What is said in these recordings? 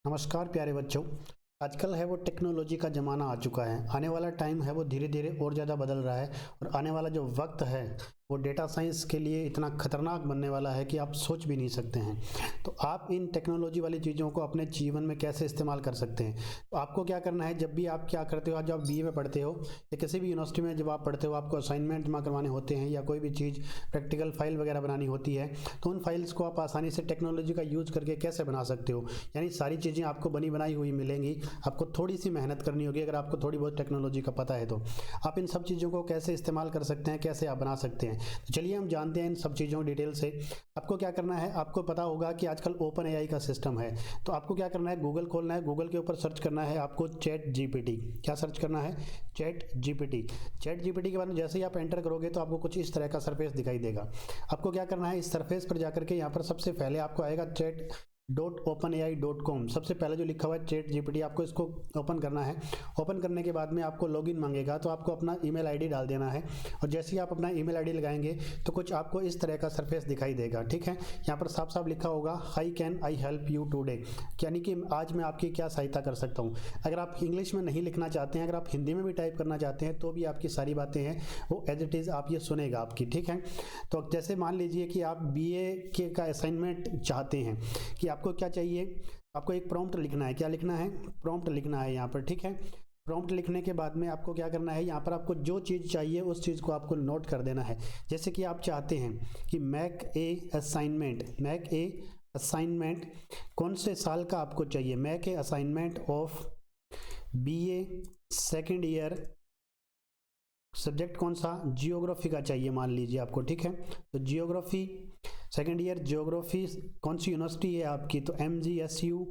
नमस्कार प्यारे बच्चों। आजकल है वो टेक्नोलॉजी का ज़माना आ चुका है। आने वाला टाइम है वो धीरे धीरे और ज़्यादा बदल रहा है और आने वाला जो वक्त है वो डेटा साइंस के लिए इतना खतरनाक बनने वाला है कि आप सोच भी नहीं सकते हैं। तो आप इन टेक्नोलॉजी वाली चीज़ों को अपने जीवन में कैसे इस्तेमाल कर सकते हैं। तो आपको क्या करना है, जब भी आप क्या करते हो, जब आप बीए में पढ़ते हो या किसी भी यूनिवर्सिटी में जब आप पढ़ते हो, आपको असाइनमेंट जमा करवाने होते हैं या कोई भी चीज़ प्रैक्टिकल फाइल वगैरह बनानी होती है, तो उन फाइल्स को आप आसानी से टेक्नोलॉजी का यूज़ करके कैसे बना सकते हो। यानी सारी चीज़ें आपको बनी बनाई हुई मिलेंगी। आपको थोड़ी सी मेहनत करनी होगी। अगर आपको थोड़ी बहुत टेक्नोलॉजी का पता है तो आप इन सब चीज़ों को कैसे इस्तेमाल कर सकते हैं, कैसे आप बना सकते हैं। तो चलिए हम जानते हैं इन सब चीज़ों को डिटेल से। आपको क्या करना है, आपको पता होगा कि आजकल ओपन एआई का सिस्टम है। तो आपको क्या करना है, गूगल खोलना है, गूगल के ऊपर सर्च करना है आपको चैट जीपीटी। क्या सर्च करना है? Chat GPT. चैट जीपीटी के बारे में जैसे ही आप एंटर करोगे तो आपको कुछ इस तरह का सरफेस दिखाई देगा। आपको क्या करना है, इस सरफेस पर जाकर के यहाँ पर सबसे पहले आपको आएगा chat.openai.com। सबसे पहले जो लिखा हुआ है चैट जीपीटी, आपको इसको ओपन करना है। ओपन करने के बाद में आपको लॉगिन मांगेगा, तो आपको अपना ईमेल आईडी डाल देना है और जैसे ही आप अपना ईमेल आईडी लगाएंगे तो कुछ आपको इस तरह का सरफेस दिखाई देगा। ठीक है, यहाँ पर साफ साफ लिखा होगा high can I help you today, यानी कि आज मैं आपकी क्या सहायता कर सकता हूँ। अगर आप इंग्लिश में नहीं लिखना चाहते हैं, अगर आप हिंदी में भी टाइप करना चाहते हैं तो भी आपकी सारी बातें हैं वो एज इट इज़ आप ये सुनेगा आपकी। ठीक है, तो जैसे मान लीजिए कि आप बीए के का असाइनमेंट चाहते हैं कि आपको क्या चाहिए, आपको एक प्रॉम्प्ट लिखना है। क्या लिखना है? प्रॉम्प्ट लिखना है यहाँ पर। ठीक है, प्रॉम्प्ट लिखने के बाद में आपको क्या करना है, यहाँ पर आपको जो चीज़ चाहिए उस चीज़ को आपको नोट कर देना है। जैसे कि आप चाहते हैं कि मैक ए असाइनमेंट कौन से साल का आपको चाहिए, make a assignment of BA second year, subject कौन सा? जियोग्राफी का चाहिए मान लीजिए आपको। ठीक है, तो जियोग्राफी सेकेंड ईयर जियोग्राफी कौन सी यूनिवर्सिटी है आपकी? तो MGSU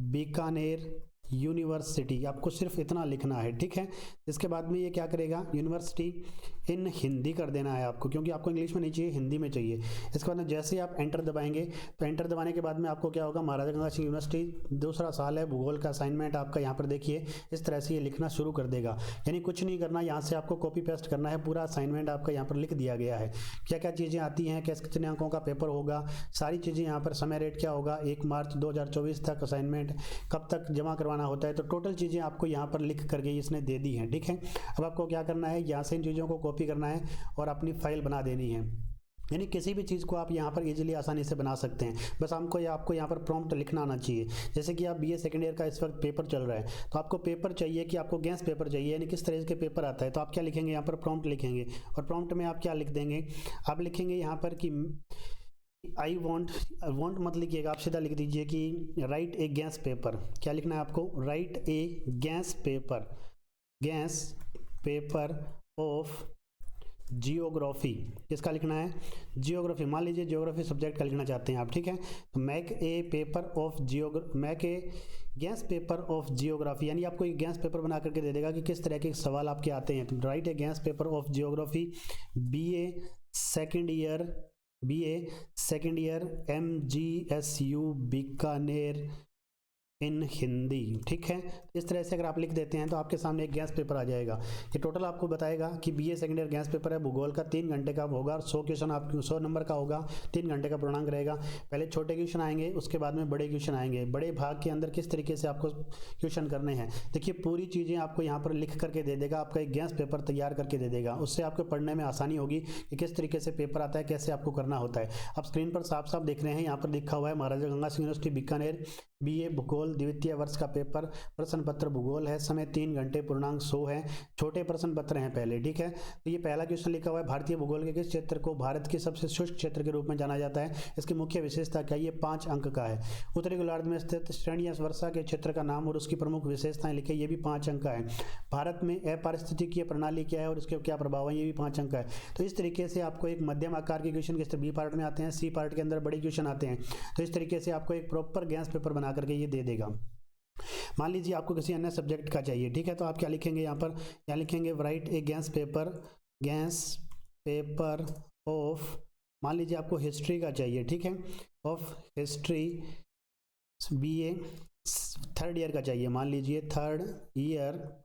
बीकानेर यूनिवर्सिटी। आपको सिर्फ इतना लिखना है। ठीक है, इसके बाद में ये क्या करेगा, यूनिवर्सिटी इन हिंदी कर देना है आपको, क्योंकि आपको इंग्लिश में नहीं चाहिए, हिंदी में चाहिए। इसके बाद में जैसे ही आप एंटर दबाएंगे तो एंटर दबाने के बाद में आपको क्या होगा, महाराजा गंगा सिंह यूनिवर्सिटी दूसरा साल है, भूगोल का असाइनमेंट आपका यहाँ पर देखिए इस तरह से ये लिखना शुरू कर देगा। यानी कुछ नहीं करना, यहाँ से आपको कॉपी पेस्ट करना है, पूरा असाइनमेंट आपका यहाँ पर लिख दिया गया है। क्या क्या चीज़ें आती हैं, कैसे कितने अंकों का पेपर होगा, सारी चीज़ें यहाँ पर, समय रेट क्या होगा, 1 मार्च 2024 तक असाइनमेंट, कब तक जमा करवाना होता है। तो टोटल चीज़ें आपको यहाँ पर लिख करके इसने दे दी हैं। ठीक है, अब आपको क्या करना है, यहाँ से इन चीज़ों को कॉपी करना है और अपनी फाइल बना देनी है। यानी किसी भी चीज़ को आप यहाँ पर इजीली आसानी से बना सकते हैं। बस आपको यहाँ पर प्रॉम्प्ट लिखना आना चाहिए। जैसे कि आप बीए सेकेंड ईयर का इस वक्त पेपर चल रहा है, तो आपको पेपर चाहिए कि आपको गैस पेपर चाहिए, यानी किस तरह के पेपर आता है, तो आप क्या लिखेंगे, यहाँ पर प्रॉम्प्ट लिखेंगे और प्रॉम्प्ट में आप क्या लिख देंगे, आप लिखेंगे यहाँ पर कि आई वॉन्ट मत लिखिएगा, आप सीधा लिख दीजिए कि राइट ए गैस पेपर। क्या लिखना है आपको? Right a guess paper of geography. किसका लिखना है? जियोग्राफी। मान लीजिए जियोग्राफी सब्जेक्ट का लिखना चाहते हैं आप। ठीक है, तो make a guess paper of geography, यानी आपको एक गैस पेपर बना करके दे देगा कि किस तरह के सवाल आपके आते हैं। तो write a guess paper of geography BA second year MGSU Bikaner in Hindi. ठीक है, इस तरह से अगर आप लिख देते हैं तो आपके सामने एक गैस पेपर आ जाएगा। ये टोटल आपको बताएगा कि BA second year gas paper है, भूगोल का 3 घंटे का होगा और 100 क्वेश्चन आपको 100 नंबर का होगा, 3 घंटे का पूर्णांक रहेगा। पहले छोटे क्वेश्चन आएंगे, उसके बाद में बड़े क्वेश्चन आएंगे। बड़े भाग के अंदर किस तरीके से आपको क्वेश्चन करने हैं, देखिए पूरी चीज़ें आपको यहाँ पर लिख करके दे देगा, आपका एक गैस पेपर तैयार करके दे देगा। उससे आपको पढ़ने में आसानी होगी कि किस तरीके से पेपर आता है, कैसे आपको करना होता है। आप स्क्रीन पर साफ साफ देख रहे हैं, यहाँ पर लिखा हुआ है महाराजा गंगा सिंह यूनिवर्सिटी बीकानेर बीए भूगोल द्वितीय वर्ष का पेपर, प्रश्न पत्र भूगोल है, समय 3 घंटे, पूर्णांक 100 है, छोटे प्रश्न पत्र हैं पहले। ठीक है, तो ये पहला क्वेश्चन लिखा हुआ है, भारतीय भूगोल के किस क्षेत्र को भारत के सबसे शुष्क क्षेत्र के रूप में जाना जाता है, इसकी मुख्य विशेषता क्या? ये 5 अंक का है। उत्तरी गोलार्ध में स्थित श्रेणी या वर्षा के क्षेत्र का नाम और उसकी प्रमुख विशेषताएं लिखे, ये भी 5 अंक का है। भारत में अपारिस्थितिकीय प्रणाली क्या है और उसके क्या प्रभाव है, ये भी 5 अंक का है। तो इस तरीके से आपको एक मध्यम आकार के क्वेश्चन किस तरह बी पार्ट में आते हैं, सी पार्ट के अंदर बड़े क्वेश्चन आते हैं। तो इस तरीके से आपको एक प्रॉपर गैस पेपर बना करके ये दे देगा। मान लीजिए आपको किसी अन्य सब्जेक्ट का चाहिए। ठीक है, तो आप क्या लिखेंगे, यहाँ पर क्या लिखेंगे, right a guess paper of, मान लीजिए आपको हिस्ट्री का चाहिए। ठीक है, of history BA third year का चाहिए, मान लीजिए थर्ड ईयर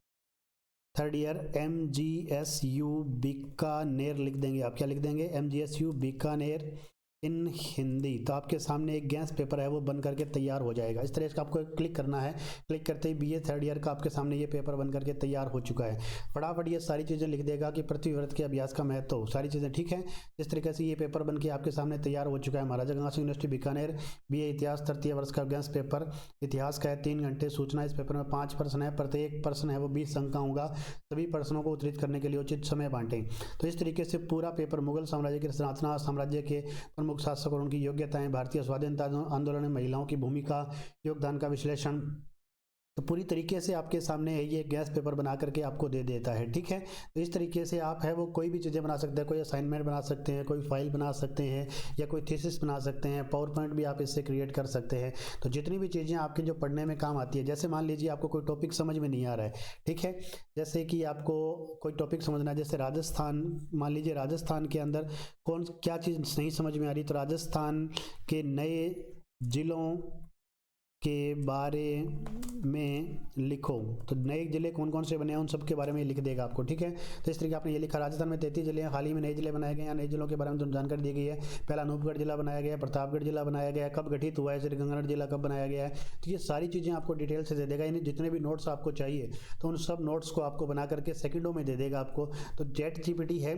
MGSU बीकानेर लिख देंगे। आप क्या लिख देंगे? MGSU बीकानेर इन हिंदी, तो आपके सामने एक गैस पेपर है वो बन करके तैयार हो जाएगा। इस तरह से आपको क्लिक करना है, क्लिक करते ही बीए थर्ड ईयर का आपके सामने ये पेपर बन करके तैयार हो चुका है। फटाफट ये सारी चीज़ें लिख देगा कि पृथ्वी व्रत के अभ्यास का महत्व, सारी चीज़ें ठीक है। इस तरीके से ये पेपर बन के आपके सामने तैयार हो चुका है। महाराजा गंगा सिंह यूनिवर्सिटी बीकानेर बीए इतिहास तृतीय वर्ष का गैस पेपर इतिहास का है, 3 घंटे सूचना। इस पेपर में 5 प्रश्न है, प्रत्येक प्रश्न है वो 20 अंक का होगा। सभी प्रश्नों को उत्तरित करने के लिए उचित समय बांटें। तो इस तरीके से पूरा पेपर मुगल साम्राज्य के रचनात्मक साम्राज्य के प्रमुख शासक और उनकी योग्यताएं, भारतीय स्वाधीनता आंदोलन में महिलाओं की भूमिका, योगदान का विश्लेषण, तो पूरी तरीके से आपके सामने ये गैस पेपर बना करके आपको दे देता है। ठीक है, तो इस तरीके से आप है वो कोई भी चीज़ें बना सकते हैं, कोई असाइनमेंट बना सकते हैं, कोई फाइल बना सकते हैं, या कोई थीसिस बना सकते हैं, पावर पॉइंट भी आप इससे क्रिएट कर सकते हैं। तो जितनी भी चीज़ें आपके जो पढ़ने में काम आती है, जैसे मान लीजिए आपको कोई टॉपिक समझ में नहीं आ रहा है, ठीक है, जैसे कि आपको कोई टॉपिक समझना है, जैसे राजस्थान, मान लीजिए राजस्थान के अंदर कौन क्या चीज़ नहीं समझ में आ रही, तो राजस्थान के नए जिलों के बारे में लिखो। तो नए जिले कौन कौन से बने हैं उन सब के बारे में लिख देगा आपको। ठीक है, तो इस तरीके आपने ये लिखा, राजस्थान में 33 जिले हैं, हाल ही में नए जिले बनाए गए हैं, नए जिलों के बारे में जानकारी दी गई है। पहला अनूपगढ़ जिला बनाया गया है, प्रतापगढ़ जिला बनाया गया है, कब गठित हुआ है, श्रीगंगानगर जिला कब बनाया गया है। तो ये सारी चीज़ें आपको डिटेल से दे देगा। यानी जितने भी नोट्स आपको चाहिए तो उन सब नोट्स को आपको बना करके सेकंडों में दे देगा आपको। तो ChatGPT है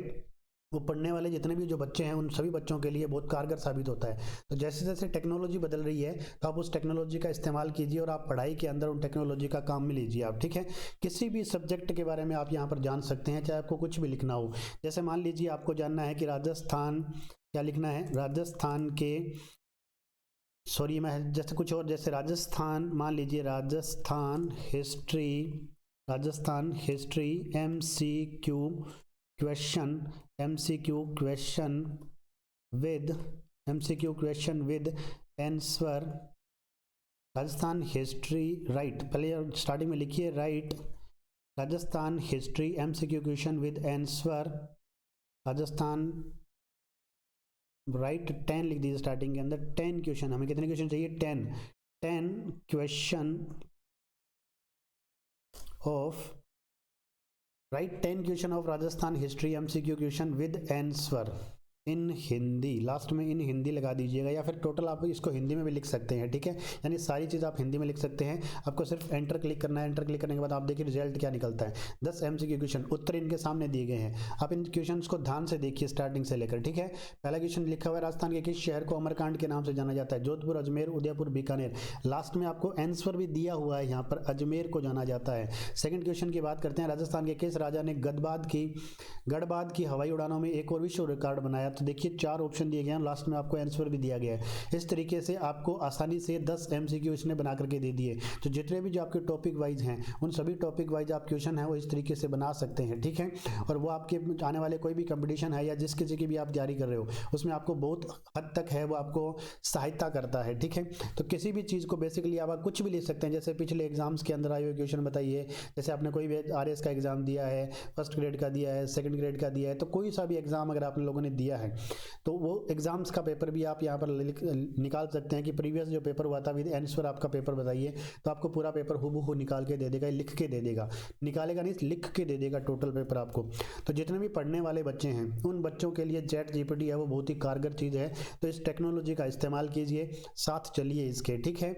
वो पढ़ने वाले जितने भी जो बच्चे हैं उन सभी बच्चों के लिए बहुत कारगर साबित होता है। तो जैसे जैसे टेक्नोलॉजी बदल रही है तो आप उस टेक्नोलॉजी का इस्तेमाल कीजिए और आप पढ़ाई के अंदर उन टेक्नोलॉजी का काम में लीजिए आप। ठीक है, किसी भी सब्जेक्ट के बारे में आप यहाँ पर जान सकते हैं, चाहे आपको कुछ भी लिखना हो। जैसे मान लीजिए आपको जानना है कि राजस्थान क्या लिखना है, राजस्थान के मैं जैसे कुछ और, जैसे राजस्थान, मान लीजिए Rajasthan history MCQ question with answer. Rajasthan history right, पहले स्टार्टिंग में लिखिए right Rajasthan history MCQ question with answer. Rajasthan right 10 लिख दीजिए स्टार्टिंग के अंदर। 10 क्वेश्चन, हमें कितने क्वेश्चन चाहिए, 10 question of right 10 question of Rajasthan history MCQ question with answer in Hindi. Last में इन हिंदी लगा दीजिएगा, या फिर टोटल आप इसको हिंदी में भी लिख सकते हैं। ठीक है, यानी सारी चीज़ आप हिंदी में लिख सकते हैं। आपको सिर्फ एंटर क्लिक करना है। एंटर क्लिक करने के बाद आप देखिए रिजल्ट क्या निकलता है। 10 MCQ क्वेश्चन, उत्तर इनके सामने दिए गए हैं। आप इन क्वेश्चंस को ध्यान से देखिए स्टार्टिंग से लेकर। ठीक है, पहला क्वेश्चन लिखा हुआ है राजस्थान के किस शहर को अमरकांड के नाम से जाना जाता है, जोधपुर, अजमेर, उदयपुर, बीकानेर। लास्ट में आपको आंसर भी दिया हुआ है यहाँ पर, अजमेर को जाना जाता है। सेकंड क्वेश्चन की बात करते हैं, राजस्थान के किस राजा ने गढ़बाद की हवाई उड़ानों में एक और विश्व रिकॉर्ड बनाया। तो देखिए 4 ऑप्शन दिए गए हैं, लास्ट में आपको आंसर भी दिया गया है। इस तरीके से आपको आसानी से 10 MCQ इसने बना करके दे दिए। तो जितने भी जो आपके टॉपिक वाइज हैं उन सभी टॉपिक वाइज आप क्वेश्चन है वो इस तरीके से बना सकते हैं। ठीक है, और वो आपके आने वाले कोई भी कंपटीशन है या जिस किसी की भी आप तैयारी कर रहे हो उसमें आपको बहुत हद तक है वो आपको सहायता करता है। ठीक है, तो किसी भी चीज़ को बेसिकली आप कुछ भी ले सकते हैं। जैसे पिछले एग्जाम्स के अंदर आए हुए क्वेश्चन बताइए, जैसे आपने कोई भी RS का एग्जाम दिया है, फर्स्ट ग्रेड का दिया है, सेकंड ग्रेड का दिया है, तो कोई सा भी एग्जाम अगर आप लोगों ने दिया है तो वो एग्जाम्स का पेपर भी आप यहाँ पर निकाल सकते हैं कि प्रीवियस जो पेपर हुआ था विद आंसर आपका पेपर बताइए। तो आपको पूरा पेपर हूबहू निकाल के दे देगा, लिख के दे देगा, निकालेगा नहीं लिख के दे देगा टोटल पेपर आपको। तो जितने भी पढ़ने वाले बच्चे हैं उन बच्चों के लिए ChatGPT है वो बहुत ही कारगर चीज़ है। तो इस टेक्नोलॉजी का इस्तेमाल कीजिए, साथ चलिए इसके। ठीक है,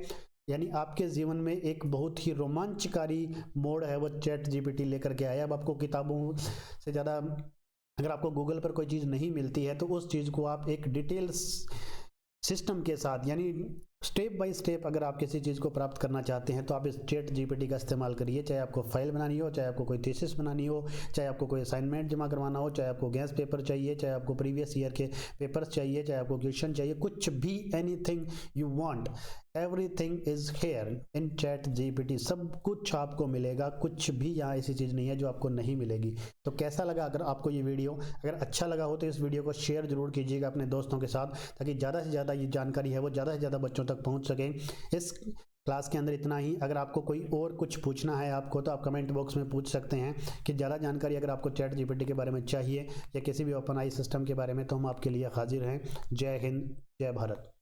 यानी आपके जीवन में एक बहुत ही रोमांचकारी मोड़ है वो ChatGPT लेकर के आया। अब आपको किताबों से ज़्यादा अगर आपको गूगल पर कोई चीज़ नहीं मिलती है तो उस चीज़ को आप एक डिटेल्स सिस्टम के साथ, यानी स्टेप बाय स्टेप अगर आप किसी चीज़ को प्राप्त करना चाहते हैं तो आप इस ChatGPT का इस्तेमाल करिए। चाहे आपको फाइल बनानी हो, चाहे आपको कोई थीसिस बनानी हो, चाहे आपको कोई असाइनमेंट जमा करवाना हो, चाहे आपको गैस पेपर चाहिए, चाहे आपको प्रीवियस ईयर के पेपर्स चाहिए, चाहे आपको क्वेश्चन चाहिए, कुछ भी anything you want everything is here in ChatGPT। सब कुछ आपको मिलेगा, कुछ भी यहाँ ऐसी चीज़ नहीं है जो आपको नहीं मिलेगी। तो कैसा लगा अगर आपको ये वीडियो, अगर अच्छा लगा हो तो इस वीडियो को शेयर जरूर कीजिएगा अपने दोस्तों के साथ, ताकि ज़्यादा से ज़्यादा ये जानकारी है वो ज़्यादा से ज़्यादा बच्चों तक पहुँच सके। इस क्लास के अंदर इतना ही। अगर आपको कोई और कुछ पूछना है आपको तो आप कमेंट बॉक्स में पूछ सकते हैं कि ज़्यादा जानकारी अगर आपको ChatGPT के बारे में चाहिए या किसी भी ओपन AI सिस्टम के बारे में, तो हम आपके लिए हाजिर हैं। जय हिंद, जय भारत।